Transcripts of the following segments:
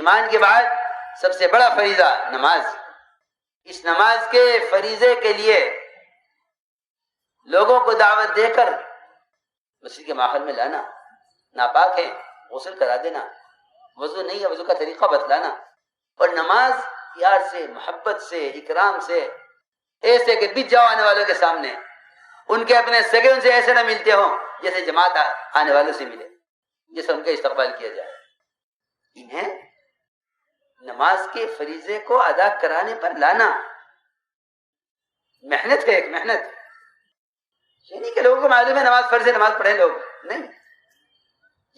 ایمان کے بعد سب سے بڑا فریضہ نماز. اس نماز کے فریضے کے لیے لوگوں کو دعوت دے کر مسجد کے ماحول میں لانا. ناپاک ہے غسل کرا دینا، وضو نہیں ہے وضو کا طریقہ بتلانا، اور نماز پیار سے، محبت سے، اکرام سے، ایسے کہ بچ جاؤ آنے والوں کے سامنے، ان کے اپنے سگے ان سے ایسے نہ ملتے ہوں جیسے جماعت آنے والوں سے ملے، جیسے ان کا استقبال کیا جائے. انہیں نماز کے فریضے کو ادا کرانے پر لانا محنت ہے، ایک محنت. یہ نہیں کہ لوگوں کو معلوم ہے نماز فرض ہے نماز پڑھیں لوگ، نہیں،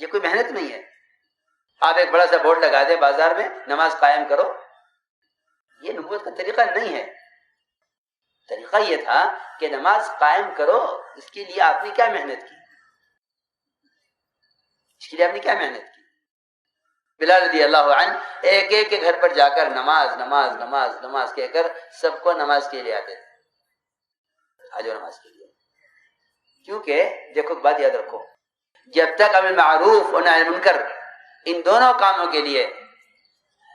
یہ کوئی محنت نہیں ہے. آپ ایک بڑا سا بورڈ لگا دیں بازار میں نماز قائم کرو، یہ نبوت کا طریقہ نہیں ہے. طریقہ یہ تھا کہ نماز قائم کرو. اس کے لیے آپ نے کیا محنت کی؟ اس کے لیے آپ نے کیا محنت کی؟ بلال رضی اللہ عنہ ایک ایک کے گھر پر جا کر نماز نماز نماز نماز کہہ کر سب کو نماز کے لیے آتے تھے. آ جاؤ نماز کے لیے. کیونکہ دیکھو بات یاد رکھو، جب تک امر معروف اور نہی منکر ان دونوں کاموں کے لیے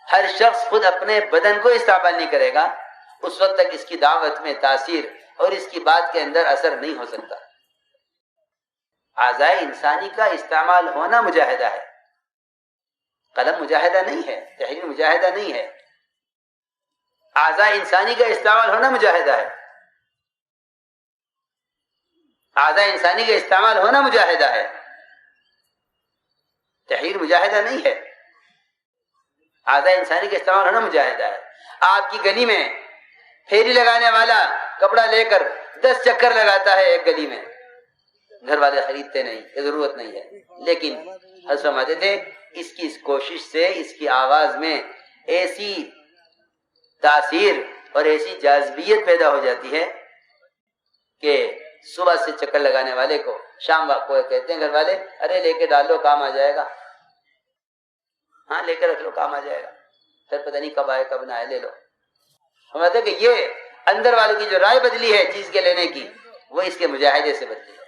ہر شخص خود اپنے بدن کو استعمال نہیں کرے گا، اس وقت تک اس کی دعوت میں تاثیر اور اس کی بات کے اندر اثر نہیں ہو سکتا. اعضائے انسانی کا استعمال ہونا مجاہدہ ہے، قلم مجاہدہ نہیں ہے، تحریر مجاہدہ نہیں ہے. اعضائے انسانی کا استعمال ہونا مجاہدہ ہے، اعضائے انسانی کا استعمال ہونا مجاہدہ ہے، تحریر مجاہدہ نہیں ہے. اعضائے انسانی کا استعمال ہونا مجاہدہ ہے. آپ کی گلی میں پھیری لگانے والا کپڑا لے کر 10 چکر لگاتا ہے ایک گلی میں، گھر والے خریدتے نہیں، یہ ضرورت نہیں ہے، لیکن حضرت فرماتے تھے اس کی اس کوشش سے اس کی آواز میں ایسی تاثیر اور ایسی جاذبیت پیدا ہو جاتی ہے کہ صبح سے چکر لگانے والے کو شام کو کہتے ہیں گھر والے، ارے لے کے ڈال لو کام آ جائے گا، ہاں لے کے رکھ لو کام آ جائے گا، پھر پتہ نہیں کب آئے کب نہ آئے، لے لو. ہم کہتے ہیں کہ یہ اندر والوں کی جو رائے بدلی ہے چیز کے لینے کی، وہ اس کے مجاہدے سے بدلی ہے.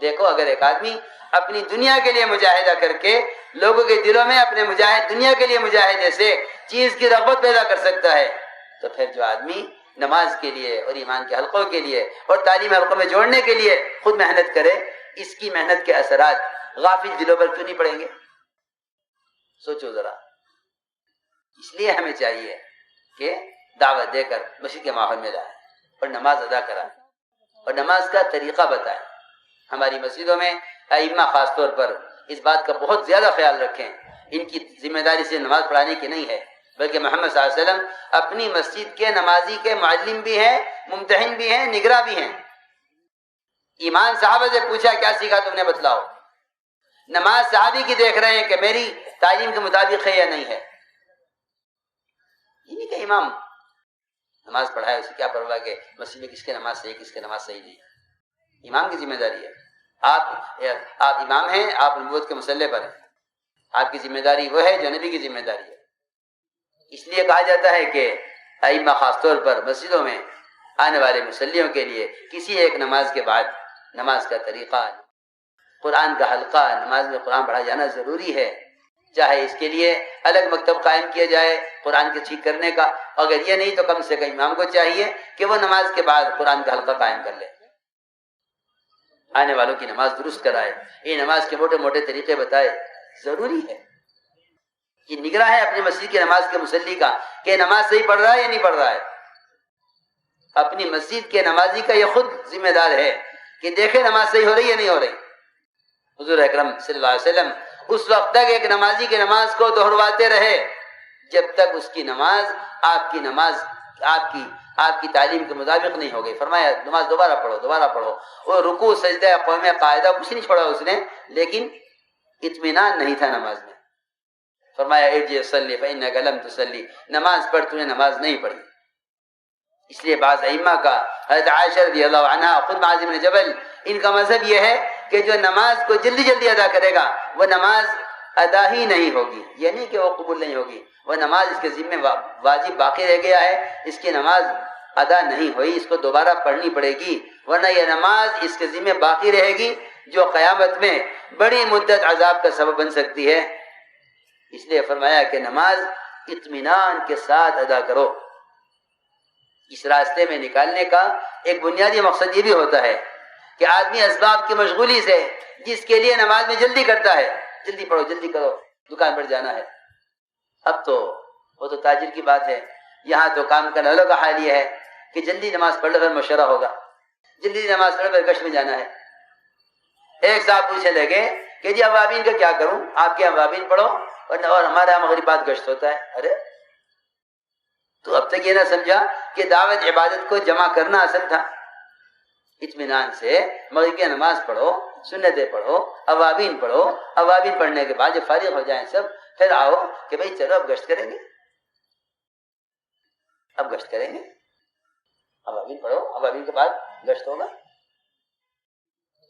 دیکھو اگر ایک آدمی اپنی دنیا کے لیے مجاہدہ کر کے لوگوں کے دلوں میں اپنے دنیا کے لیے مجاہدے سے چیز کی رغبت پیدا کر سکتا ہے، تو پھر جو آدمی نماز کے لیے اور ایمان کے حلقوں کے لیے اور تعلیم حلقوں میں جوڑنے کے لیے خود محنت کرے، اس کی محنت کے اثرات غافل دلوں پر کیوں نہیں پڑیں گے؟ سوچو ذرا. اس لیے ہمیں چاہیے کہ دعوت دے کر مسجد کے ماحول میں لائیں اور نماز ادا کرائیں اور نماز کا طریقہ بتائیں. ہماری مسجدوں میں ائمہ خاص طور پر اس بات کا بہت زیادہ خیال رکھیں. ان کی ذمہ داری سے نماز پڑھانے کی نہیں ہے، بلکہ محمد صلی اللہ علیہ وسلم اپنی مسجد کے نمازی کے معلم بھی ہیں، ممتحن بھی ہیں، نگراں بھی ہیں. ایمان صحابہ سے پوچھا کیا سیکھا تم نے بتلاؤ. نماز صحابی کی دیکھ رہے ہیں کہ میری تعلیم کے مطابق ہے یا نہیں ہے. یہ نہیں کہ امام نماز پڑھائے اسے کیا پرواہ کہ مسجد میں کس کے نماز صحیح کس کے نماز صحیح نہیں. امام کی ذمہ داری ہے. آپ امام ہیں، آپ نبوت کے مسلح پر ہیں، آپ کی ذمہ داری وہ ہے جو نبی کی ذمہ داری ہے. اس لیے کہا جاتا ہے کہ ائمہ خاص طور پر مسجدوں میں آنے والے مصلیوں کے لیے کسی ایک نماز کے بعد نماز کا طریقہ، قرآن کا حلقہ، نماز میں قرآن پڑھا جانا ضروری ہے. چاہے اس کے لیے الگ مکتب قائم کیا جائے قرآن کے ٹھیک کرنے کا، اگر یہ نہیں تو کم سے کم امام کو چاہیے کہ وہ نماز کے بعد قرآن کا حلقہ قائم کر لے، آنے والوں کی نماز درست کرائے، یہ نماز کے موٹے موٹے طریقے بتائے. ضروری ہے. یہ نگراں ہے اپنی مسجد کی نماز کے مصلی کا کہ نماز صحیح پڑھ رہا ہے یا نہیں پڑھ رہا ہے. اپنی مسجد کے نمازی کا یہ خود ذمہ دار ہے کہ دیکھے نماز صحیح ہو رہی ہے نہیں ہو رہی. حضور اکرم صلی اللہ علیہ وسلم اس وقت تک ایک نمازی کی نماز کو دہرواتے رہے جب تک اس کی نماز آپ کی تعلیم کے مطابق نہیں ہو گئی. فرمایا نماز دوبارہ پڑھو. اور رکوع سجدہ قوم قاعدہ کچھ نہیں چھوڑا اس نے، لیکن اطمینان نہیں تھا نماز میں. فرمایا ارجع صلی فإنک لم تصلی، نماز پڑھ، تو نے نماز نہیں پڑھی. اس لیے بعض ائمہ کا، حضرت عائشہ رضی اللہ عنہا، خود معاذ بن جبل، ان کا مذہب یہ ہے کہ جو نماز کو جلدی جلدی ادا کرے گا وہ نماز ادا ہی نہیں ہوگی. یہ نہیں کہ وہ قبول نہیں ہوگی، وہ نماز اس کے ذمہ واجب باقی رہ گیا ہے، اس کی نماز ادا نہیں ہوئی، اس کو دوبارہ پڑھنی پڑے گی، ورنہ یہ نماز اس کے ذمہ باقی رہے گی جو قیامت میں بڑی مدت عذاب کا سبب بن سکتی ہے. اس لیے فرمایا کہ نماز اطمینان کے ساتھ ادا کرو۔ اس راستے میں نکالنے کا ایک بنیادی مقصد یہ بھی ہوتا ہے کہ آدمی اسباب کی مشغولی سے جس کے لیے نماز میں جلدی کرتا ہے، جلدی پڑھو جلدی کرو، دکان پر جانا ہے، اب تو وہ تو تاجر کی بات ہے، یہاں تو کام کرنے والوں کا حال یہ ہے کہ جلدی نماز پڑھ لو پھر مشورہ ہوگا، جلدی نماز پڑھ پھر گشت میں جانا ہے۔ ایک صاحب پوچھنے لگے کہ جی اوابین کا کیا کروں، آپ کے اوابین پڑھو اور ہمارے یہاں مغرب بعد گشت ہوتا ہے۔ ارے تو اب تک یہ نہ سمجھا کہ دعوت عبادت کو جمع کرنا اصل تھا۔ اطمینان سے مغرب کی نماز پڑھو، سنتیں پڑھو، اوابین پڑھو، اوابین پڑھنے کے بعد جب فارغ ہو جائیں سب، پھر آؤ کہ بھئی چلو اب گشت کریں گے، اب گشت کریں گے، اوابین پڑھو، اوابین کے بعد گشت ہوگا۔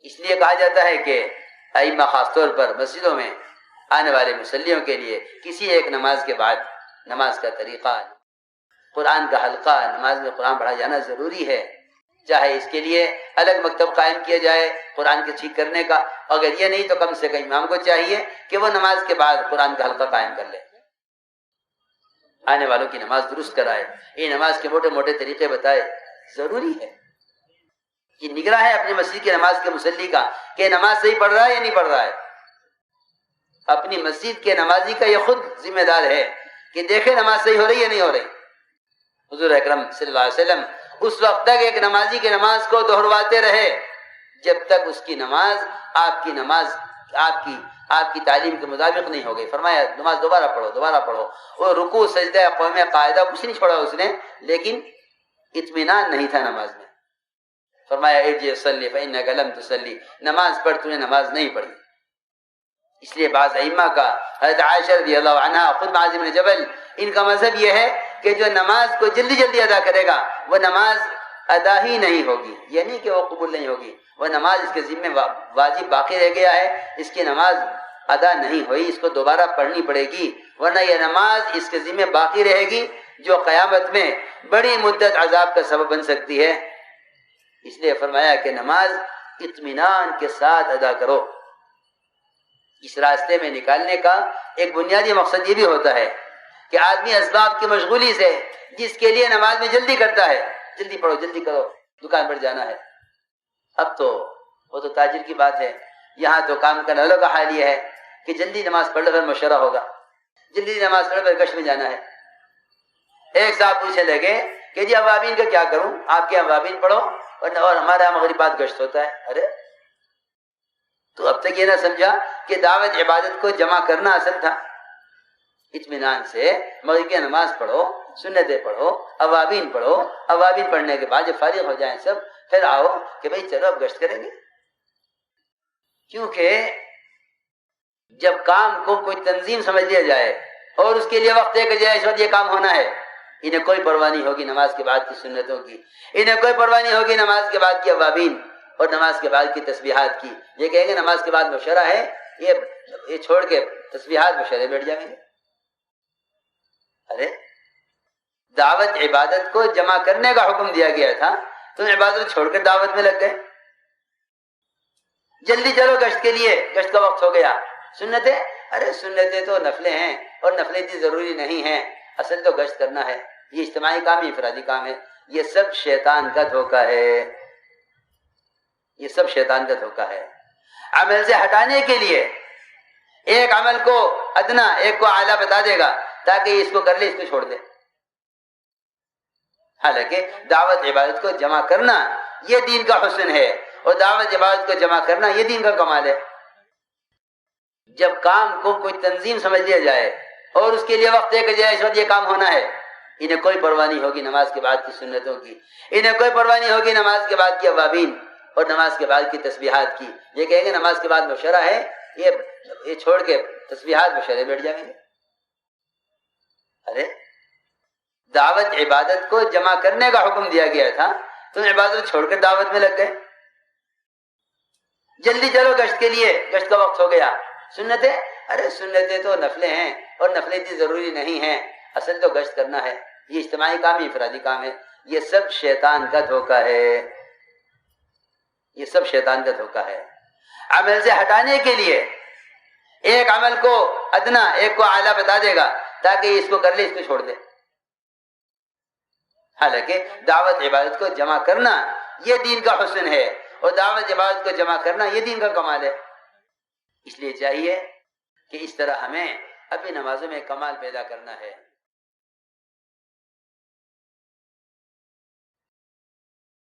اس لیے کہا جاتا ہے کہ ائمہ خاص طور پر مسجدوں میں آنے والے مصلیوں کے لیے کسی ایک نماز کے بعد نماز کا طریقہ، قرآن کا حلقہ، نماز میں قرآن پڑھا جانا ضروری ہے، چاہے اس کے لیے الگ مکتب قائم کیا جائے قرآن کے ٹھیک کرنے کا، اگر یہ نہیں تو کم سے کم امام کو چاہیے کہ وہ نماز کے بعد قرآن کا حلقہ قائم کر لے، آنے والوں کی نماز درست کرائے، یہ نماز کے موٹے موٹے طریقے بتائے، ضروری ہے۔ یہ نگراں ہے اپنی مسجد کی نماز کے مصلی کا کہ نماز صحیح پڑھ رہا ہے یا نہیں پڑھ رہا ہے۔ اپنی مسجد کے نمازی کا یہ خود ذمہ دار ہے کہ دیکھے نماز صحیح ہو رہی ہے نہیں ہو رہی۔ حضور اکرم صلی اللہ علیہ وسلم اس وقت تک ایک نمازی کی نماز کو دہرواتے رہے جب تک اس کی نماز آپ کی تعلیم کے مطابق نہیں ہو گئی۔ فرمایا نماز دوبارہ پڑھو دوبارہ پڑھو، وہ رکوع سجدہ قوم قاعدہ کچھ نہیں چھوڑا اس نے، لیکن اطمینان نہیں تھا نماز میں۔ فرمایا ارجع صلی فإنک لم تصلی، نماز پڑھ، تو نے نماز نہیں پڑھی۔ اس لیے بعض ائمہ کا، حضرت عائشہ رضی اللہ عنہا، خود معاذ بن جبل، ان کا مذہب یہ ہے کہ جو نماز کو جلدی جلدی ادا کرے گا وہ نماز ادا ہی نہیں ہوگی، یہ نہیں کہ وہ قبول نہیں ہوگی، وہ نماز اس کے ذمہ واجب باقی رہ گیا ہے، اس کی نماز ادا نہیں ہوئی، اس کو دوبارہ پڑھنی پڑے گی، ورنہ یہ نماز اس کے ذمہ باقی رہے گی جو قیامت میں بڑی مدت عذاب کا سبب بن سکتی ہے۔ اس لیے فرمایا کہ نماز اطمینان کے ساتھ ادا کرو۔ اس راستے میں نکالنے کا ایک بنیادی مقصد یہ بھی ہوتا ہے کہ آدمی اسباب کی مشغولی سے جس کے لیے نماز میں جلدی کرتا ہے، جلدی پڑھو جلدی کرو، دکان پر جانا ہے، اب تو وہ تو تاجر کی بات ہے، یہاں تو کام کرنے والوں کا حال یہ ہے کہ جلدی نماز پڑھ لو پھر مشورہ ہوگا، جلدی نماز پڑھ پھر گشت میں جانا ہے۔ ایک صاحب پوچھنے لگے کہ جی اوابین کا کیا کروں، آپ کے اوابین پڑھو اور ہمارے یہاں مغرب بعد گشت ہوتا ہے۔ ارے تو اب تک یہ نہ سمجھا کہ دعوت عبادت کو جمع کرنا اصل تھا۔ اطمینان سے مغرب کی نماز پڑھو، سنتیں پڑھو، اوابین پڑھو، اوابین پڑھنے کے بعد جب فارغ ہو جائیں سب، پھر آؤ کہ بھئی چلو اب گشت کریں گے۔ کیونکہ جب کام کو کوئی تنظیم سمجھ لیا جائے اور اس کے لیے وقت دے کر جائے اس وقت یہ کام ہونا ہے، انہیں کوئی پرواہ نہیں ہوگی نماز کے بعد کی سنتوں کی، انہیں کوئی پرواہ نہیں ہوگی نماز کے بعد کی اوابین اور نماز کے بعد کی تسبیحات کی۔ یہ کہیں گے نماز کے بعد مشورہ ہے، یہ چھوڑ کے تسبیحات مشورے بیٹھ جائیں گے۔ ارے دعوت عبادت کو جمع کرنے کا حکم دیا گیا تھا، تم عبادت چھوڑ کر دعوت میں لگ گئے۔ جلدی چلو گشت کے لیے، گشت کا وقت ہو گیا۔ سنتیں، ارے سنتیں تو نفلیں ہیں اور نفلیں اتنی ضروری نہیں ہیں، اصل تو گشت کرنا ہے، یہ اجتماعی کام ہے، انفرادی کام ہے۔ یہ سب شیطان کا دھوکہ ہے، یہ سب شیطان کا دھوکہ ہے۔ عمل سے ہٹانے کے لیے ایک عمل کو ادنا ایک کو اعلیٰ بتا دے گا تاکہ اس کو کر لے اس کو چھوڑ دے، حالانکہ دعوت عبادت کو جمع کرنا یہ دین کا حسن ہے، اور دعوت عبادت کو جمع کرنا یہ دین کا کمال ہے۔ جب کام کو کوئی تنظیم سمجھ لیا جائے اور اس کے لیے وقت دے کر جائے اس وقت یہ کام ہونا ہے، انہیں کوئی پرواہ نہیں ہوگی نماز کے بعد کی سنتوں کی، انہیں کوئی پرواہ نہیں ہوگی نماز کے بعد کی اوابین اور نماز کے بعد کی تسبیحات کی۔ یہ کہیں گے نماز کے بعد مشورہ ہے، یہ چھوڑ کے تسبیحات مشورے بیٹھ جائیں گے۔ ارے دعوت عبادت کو جمع کرنے کا حکم دیا گیا تھا، تم عبادت چھوڑ کر دعوت میں لگ گئے۔ جلدی چلو گشت کے لیے، گشت کا وقت ہو گیا۔ سنتیں، ارے سنتیں تو نفلیں ہیں اور نفلیں اتنی ضروری نہیں ہیں، اصل تو گشت کرنا ہے، یہ اجتماعی کام ہے، انفرادی کام ہے۔ یہ سب شیطان کا دھوکہ ہے، یہ سب شیطان کا دھوکہ ہے۔ عمل سے ہٹانے کے لیے ایک عمل کو ادنا ایک کو اعلیٰ بتا دے گا تاکہ یہ اس کو کر لے، اس کو چھوڑ دے. حالانکہ دعوت عبادت کو جمع کرنا یہ دین کا حسن ہے، اور دعوت عبادت کو جمع کرنا یہ دین کا کمال ہے. اس لیے چاہیے کہ اس طرح ہمیں اپنی نمازوں میں کمال پیدا کرنا ہے.